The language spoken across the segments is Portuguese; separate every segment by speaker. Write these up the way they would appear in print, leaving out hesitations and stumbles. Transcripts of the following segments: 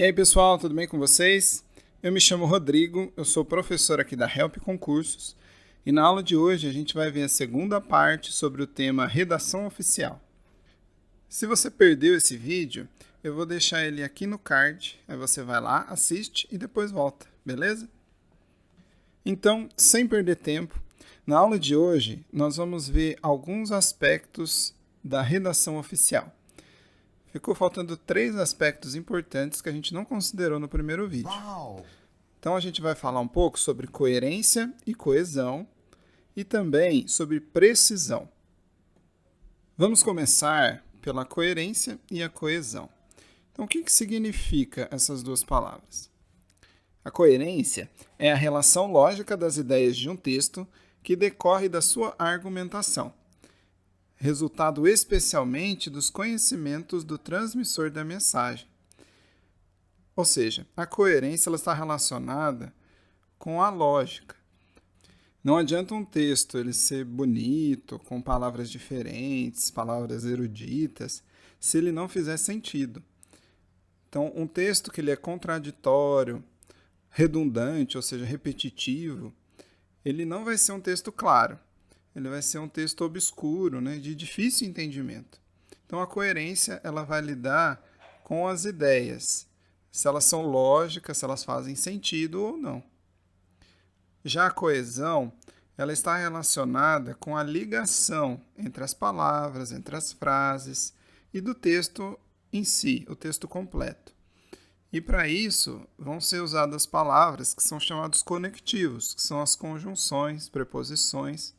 Speaker 1: E aí, pessoal, tudo bem com vocês? Eu me chamo Rodrigo, eu sou professor aqui da Help Concursos e na aula de hoje a gente vai ver a segunda parte sobre o tema redação oficial. Se você perdeu esse vídeo, eu vou deixar ele aqui no card, aí você vai lá, assiste e depois volta, beleza? Então, sem perder tempo, na aula de hoje nós vamos ver alguns aspectos da redação oficial. Ficou faltando 3 aspectos importantes que a gente não considerou no primeiro vídeo. Então a gente vai falar um pouco sobre coerência e coesão e também sobre precisão. Vamos começar pela coerência e a coesão. Então o que significa essas duas palavras? A coerência é a relação lógica das ideias de um texto que decorre da sua argumentação, resultado especialmente dos conhecimentos do transmissor da mensagem. Ou seja, a coerência ela está relacionada com a lógica. Não adianta um texto ele ser bonito, com palavras diferentes, palavras eruditas, se ele não fizer sentido. Então, um texto que ele é contraditório, redundante, ou seja, repetitivo, ele não vai ser um texto claro. Ele vai ser um texto obscuro, de difícil entendimento. Então, a coerência ela vai lidar com as ideias, se elas são lógicas, se elas fazem sentido ou não. Já a coesão, ela está relacionada com a ligação entre as palavras, entre as frases e do texto em si, o texto completo. E para isso, vão ser usadas palavras que são chamados conectivos, que são as conjunções, preposições,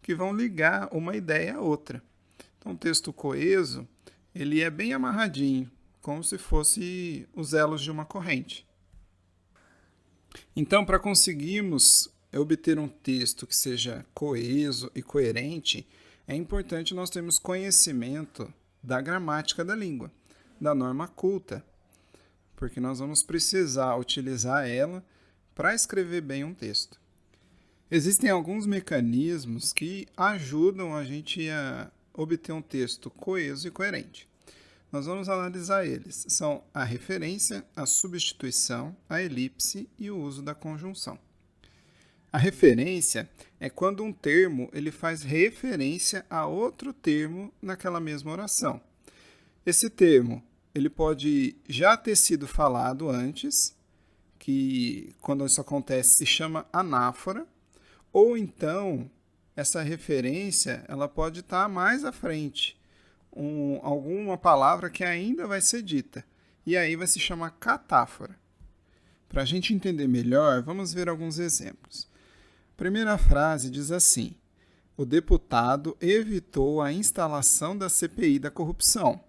Speaker 1: que vão ligar uma ideia a outra. Então, o texto coeso, ele é bem amarradinho, como se fosse os elos de uma corrente. Então, para conseguirmos obter um texto que seja coeso e coerente, é importante nós termos conhecimento da gramática da língua, da norma culta, porque nós vamos precisar utilizar ela para escrever bem um texto. Existem alguns mecanismos que ajudam a gente a obter um texto coeso e coerente. Nós vamos analisar eles. São a referência, a substituição, a elipse e o uso da conjunção. A referência é quando um termo ele faz referência a outro termo naquela mesma oração. Esse termo ele pode já ter sido falado antes, que quando isso acontece se chama anáfora, ou então, essa referência ela pode estar mais à frente, alguma palavra que ainda vai ser dita, e aí vai se chamar catáfora. Para a gente entender melhor, vamos ver alguns exemplos. A primeira frase diz assim: o deputado evitou a instalação da CPI da corrupção.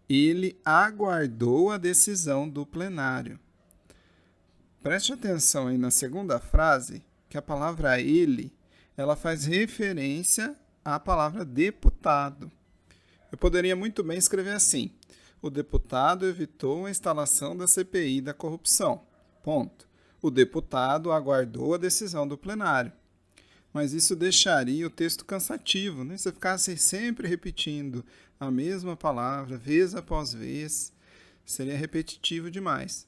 Speaker 1: Ele aguardou a decisão do plenário. Preste atenção aí na segunda frase, que a palavra ele, ela faz referência à palavra deputado. Eu poderia muito bem escrever assim: o deputado evitou a instalação da CPI da corrupção. Ponto. O deputado aguardou a decisão do plenário. Mas isso deixaria o texto cansativo, Se você ficasse sempre repetindo a mesma palavra, vez após vez, seria repetitivo demais.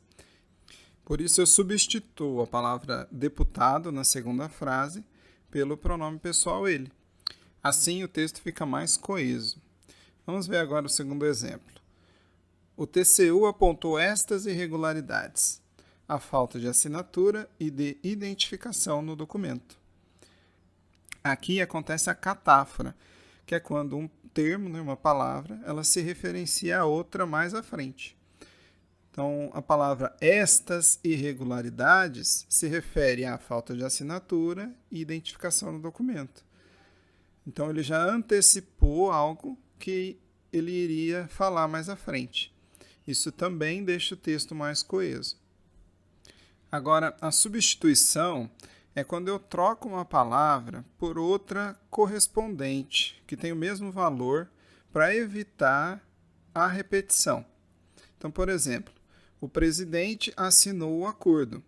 Speaker 1: Por isso eu substituo a palavra deputado na segunda frase pelo pronome pessoal ele. Assim o texto fica mais coeso. Vamos ver agora o segundo exemplo. O TCU apontou estas irregularidades: a falta de assinatura e de identificação no documento. Aqui acontece a catáfora, que é quando um termo, uma palavra, ela se referencia a outra mais à frente. Então, a palavra estas irregularidades se refere à falta de assinatura e identificação no documento. Então, ele já antecipou algo que ele iria falar mais à frente. Isso também deixa o texto mais coeso. Agora, a substituição é quando eu troco uma palavra por outra correspondente, que tem o mesmo valor, para evitar a repetição. Então, por exemplo, o presidente assinou o acordo.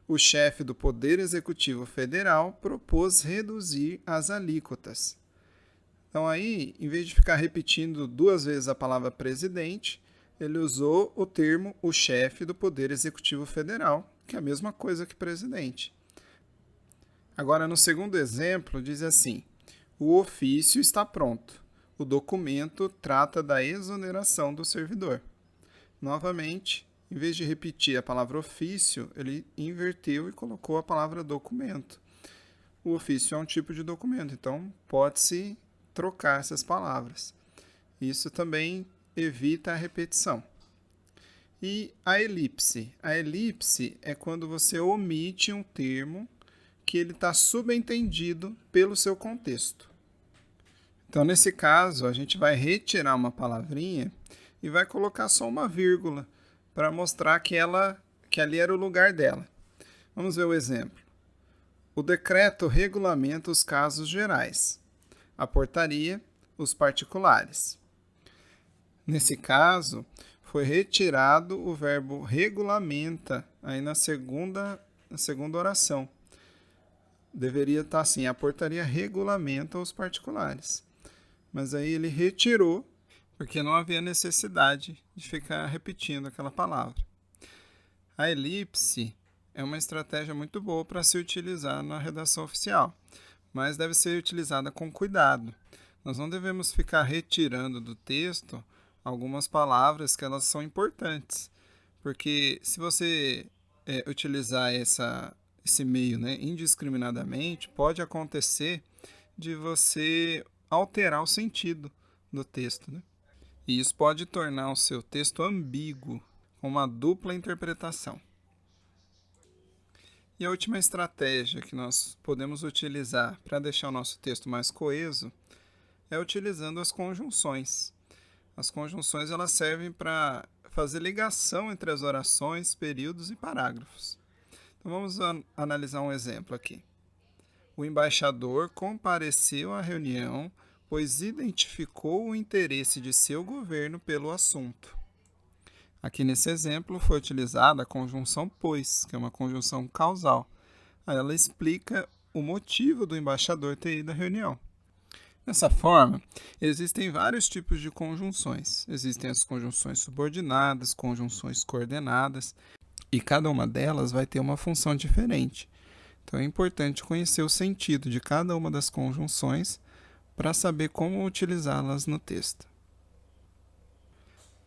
Speaker 1: O chefe do Poder Executivo Federal propôs reduzir as alíquotas. Então aí, em vez de ficar repetindo 2 vezes a palavra presidente, ele usou o termo o chefe do Poder Executivo Federal, que é a mesma coisa que presidente. Agora, no segundo exemplo, diz assim: o ofício está pronto. O documento trata da exoneração do servidor. Novamente, em vez de repetir a palavra ofício, ele inverteu e colocou a palavra documento. O ofício é um tipo de documento, então pode-se trocar essas palavras. Isso também evita a repetição. E a elipse? A elipse é quando você omite um termo que ele está subentendido pelo seu contexto. Então, nesse caso, a gente vai retirar uma palavrinha e vai colocar só uma vírgula para mostrar que ali era o lugar dela. Vamos ver o exemplo. O decreto regulamenta os casos gerais. A portaria, os particulares. Nesse caso, foi retirado o verbo regulamenta aí na segunda oração. Deveria estar assim: a portaria regulamenta os particulares. Mas aí ele retirou, porque não havia necessidade de ficar repetindo aquela palavra. A elipse é uma estratégia muito boa para se utilizar na redação oficial, mas deve ser utilizada com cuidado. Nós não devemos ficar retirando do texto algumas palavras que elas são importantes, porque se você utilizar esse meio, indiscriminadamente, pode acontecer de você alterar o sentido do texto, E isso pode tornar o seu texto ambíguo, com uma dupla interpretação. E a última estratégia que nós podemos utilizar para deixar o nosso texto mais coeso é utilizando as conjunções. As conjunções elas servem para fazer ligação entre as orações, períodos e parágrafos. Então vamos analisar um exemplo aqui. O embaixador compareceu à reunião, pois identificou o interesse de seu governo pelo assunto. Aqui nesse exemplo foi utilizada a conjunção pois, que é uma conjunção causal. Aí ela explica o motivo do embaixador ter ido à reunião. Dessa forma, existem vários tipos de conjunções. Existem as conjunções subordinadas, conjunções coordenadas, e cada uma delas vai ter uma função diferente. Então é importante conhecer o sentido de cada uma das conjunções para saber como utilizá-las no texto.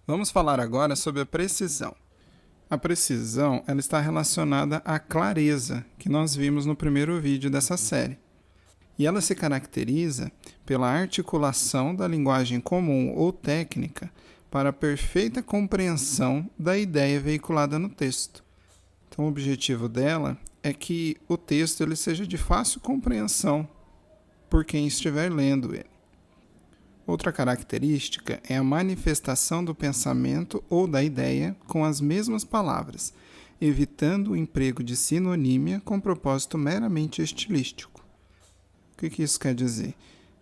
Speaker 1: Vamos falar agora sobre a precisão. A precisão ela está relacionada à clareza, que nós vimos no primeiro vídeo dessa série. E ela se caracteriza pela articulação da linguagem comum ou técnica para a perfeita compreensão da ideia veiculada no texto. Então, o objetivo dela é que o texto ele seja de fácil compreensão por quem estiver lendo ele. Outra característica é a manifestação do pensamento ou da ideia com as mesmas palavras, evitando o emprego de sinonímia com propósito meramente estilístico. O que isso quer dizer?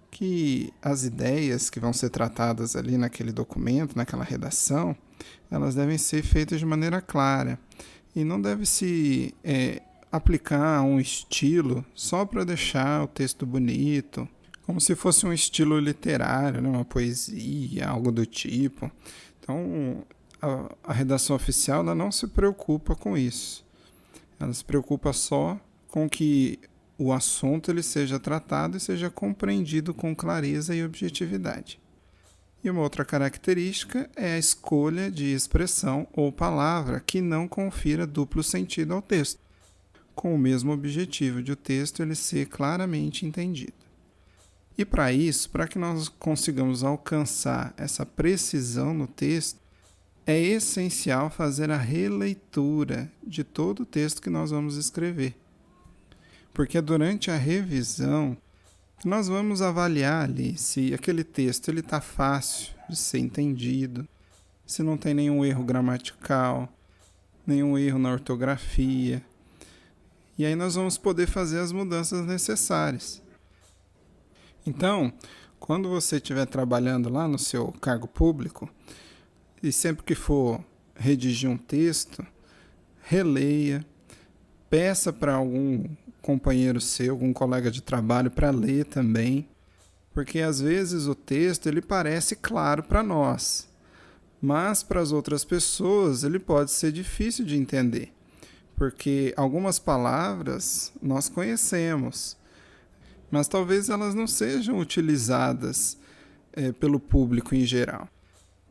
Speaker 1: Que as ideias que vão ser tratadas ali naquele documento, naquela redação, elas devem ser feitas de maneira clara e não deve se aplicar um estilo só para deixar o texto bonito, como se fosse um estilo literário, uma poesia, algo do tipo. Então, a redação oficial ela não se preocupa com isso. Ela se preocupa só com que o assunto ele seja tratado e seja compreendido com clareza e objetividade. E uma outra característica é a escolha de expressão ou palavra que não confira duplo sentido ao texto, com o mesmo objetivo de o texto ele ser claramente entendido. E para isso, para que nós consigamos alcançar essa precisão no texto, é essencial fazer a releitura de todo o texto que nós vamos escrever. Porque é durante a revisão que nós vamos avaliar ali se aquele texto está fácil de ser entendido, se não tem nenhum erro gramatical, nenhum erro na ortografia. E aí nós vamos poder fazer as mudanças necessárias. Então, quando você estiver trabalhando lá no seu cargo público, e sempre que for redigir um texto, releia, peça para algum companheiro seu, algum colega de trabalho para ler também, porque às vezes o texto ele parece claro para nós, mas para as outras pessoas ele pode ser difícil de entender, porque algumas palavras nós conhecemos, mas talvez elas não sejam utilizadas pelo público em geral.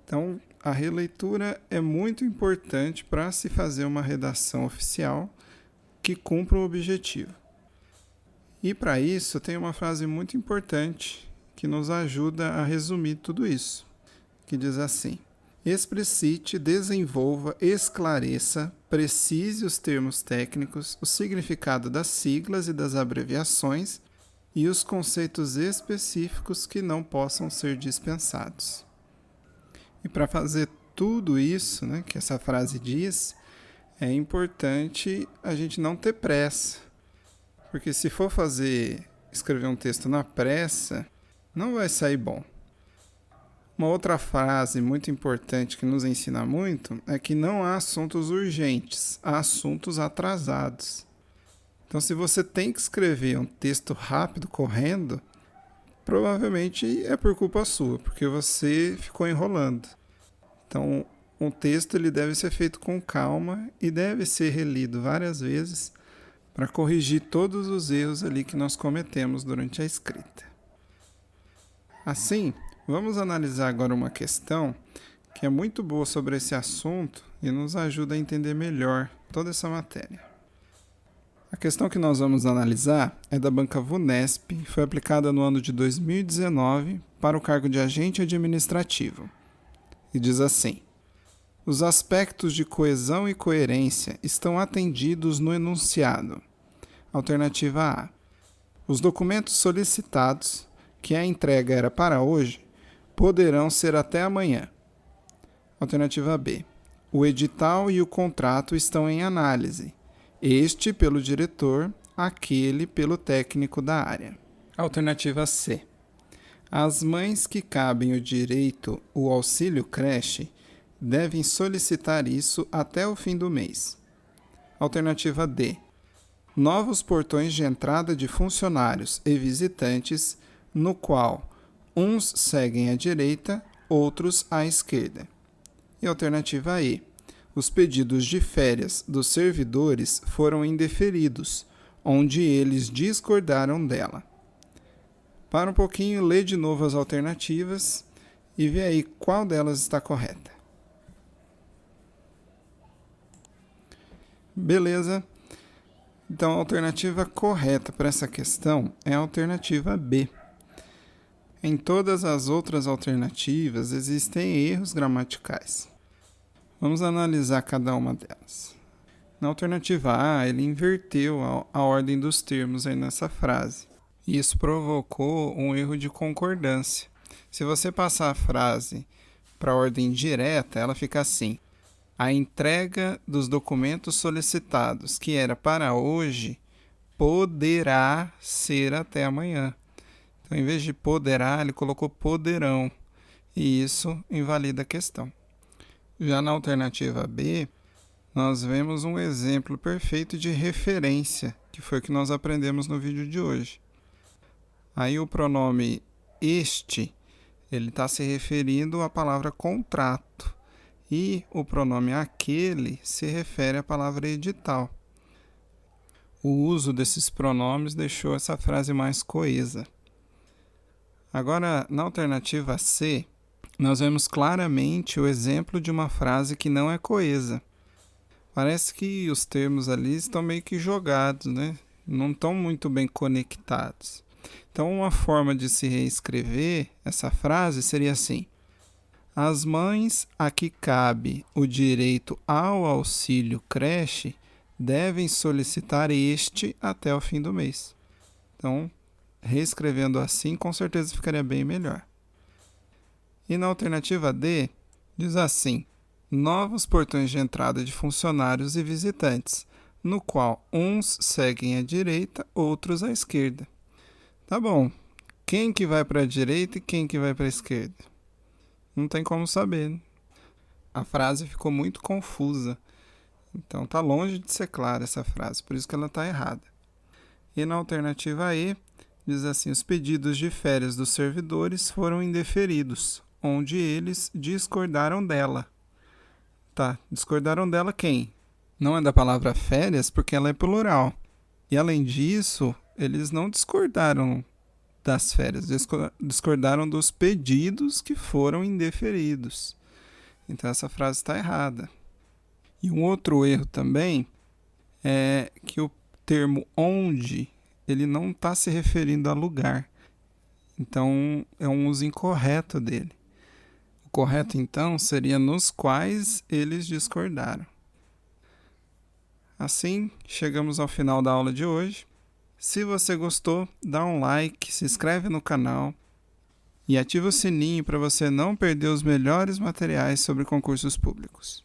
Speaker 1: Então, a releitura é muito importante para se fazer uma redação oficial que cumpra o objetivo. E para isso, tem uma frase muito importante que nos ajuda a resumir tudo isso, que diz assim: explicite, desenvolva, esclareça, precise os termos técnicos, o significado das siglas e das abreviações e os conceitos específicos que não possam ser dispensados. E para fazer tudo isso, que essa frase diz, é importante a gente não ter pressa. Porque se for escrever um texto na pressa, não vai sair bom. Uma outra frase muito importante que nos ensina muito é que não há assuntos urgentes, há assuntos atrasados. Então, se você tem que escrever um texto rápido, correndo, provavelmente é por culpa sua, porque você ficou enrolando. Então, um texto ele deve ser feito com calma e deve ser relido várias vezes para corrigir todos os erros ali que nós cometemos durante a escrita. Assim, vamos analisar agora uma questão que é muito boa sobre esse assunto e nos ajuda a entender melhor toda essa matéria. A questão que nós vamos analisar é da Banca Vunesp e foi aplicada no ano de 2019 para o cargo de agente administrativo. E diz assim: os aspectos de coesão e coerência estão atendidos no enunciado. Alternativa A. Os documentos solicitados, que a entrega era para hoje, poderão ser até amanhã. Alternativa B. O edital e o contrato estão em análise. Este pelo diretor, aquele pelo técnico da área. Alternativa C. As mães que cabem o direito, o auxílio creche, devem solicitar isso até o fim do mês. Alternativa D. Novos portões de entrada de funcionários e visitantes, no qual uns seguem à direita, outros à esquerda. E alternativa E. Os pedidos de férias dos servidores foram indeferidos, onde eles discordaram dela. Para um pouquinho, lê de novo as alternativas e vê aí qual delas está correta. Beleza? Então, a alternativa correta para essa questão é a alternativa B. Em todas as outras alternativas existem erros gramaticais. Vamos analisar cada uma delas. Na alternativa A, ele inverteu a ordem dos termos aí nessa frase. E isso provocou um erro de concordância. Se você passar a frase para a ordem direta, ela fica assim: a entrega dos documentos solicitados, que era para hoje, poderá ser até amanhã. Então, em vez de poderá, ele colocou poderão. E isso invalida a questão. Já na alternativa B, nós vemos um exemplo perfeito de referência, que foi o que nós aprendemos no vídeo de hoje. Aí o pronome este, ele está se referindo à palavra contrato. E o pronome aquele se refere à palavra edital. O uso desses pronomes deixou essa frase mais coesa. Agora, na alternativa C, nós vemos claramente o exemplo de uma frase que não é coesa. Parece que os termos ali estão meio que jogados, Não estão muito bem conectados. Então, uma forma de se reescrever essa frase seria assim: as mães a que cabe o direito ao auxílio creche devem solicitar este até o fim do mês. Então, reescrevendo assim, com certeza ficaria bem melhor. E na alternativa D, diz assim: novos portões de entrada de funcionários e visitantes, no qual uns seguem à direita, outros à esquerda. Tá bom, quem que vai para a direita e quem que vai para a esquerda? Não tem como saber, A frase ficou muito confusa. Então, está longe de ser clara essa frase, por isso que ela está errada. E na alternativa E, diz assim: os pedidos de férias dos servidores foram indeferidos, onde eles discordaram dela. Tá, discordaram dela quem? Não é da palavra férias, porque ela é plural. E além disso, eles não discordaram das férias, discordaram dos pedidos que foram indeferidos. Então essa frase está errada. E um outro erro também é que o termo onde, ele não está se referindo a lugar. Então é um uso incorreto dele. O correto então seria nos quais eles discordaram. Assim, chegamos ao final da aula de hoje. Se você gostou, dá um like, se inscreve no canal e ativa o sininho para você não perder os melhores materiais sobre concursos públicos.